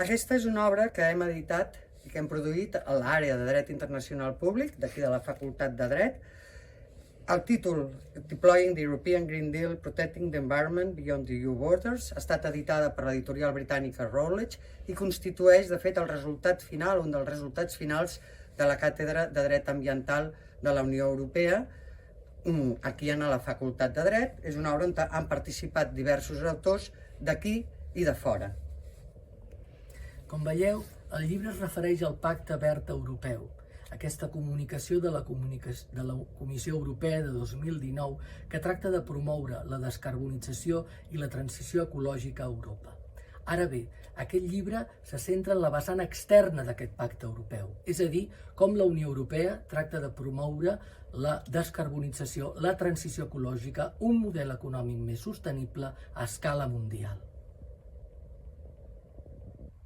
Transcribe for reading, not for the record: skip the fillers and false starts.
Aquesta és una obra que hem editat i que hem produït a l'àrea de dret internacional públic, d'aquí de la Facultat de Dret. El títol, Deploying the European Green Deal, Protecting the Environment Beyond the EU Borders, ha estat editada per l'editorial britànica Routledge i constitueix, de fet, el resultat final, un dels resultats finals de la Càtedra de Dret Ambiental de la Unió Europea, aquí a la Facultat de Dret. És una obra on han participat diversos autors d'aquí i de fora. Com veieu, el llibre es refereix al Pacte Verd Europeu, aquesta comunicació de la Comissió Europea de 2019 que tracta de promoure la descarbonització i la transició ecològica a Europa. Ara bé, aquest llibre se centra en la vessant externa d'aquest pacte europeu, és a dir, com la Unió Europea tracta de promoure la descarbonització, la transició ecològica, un model econòmic més sostenible a escala mundial.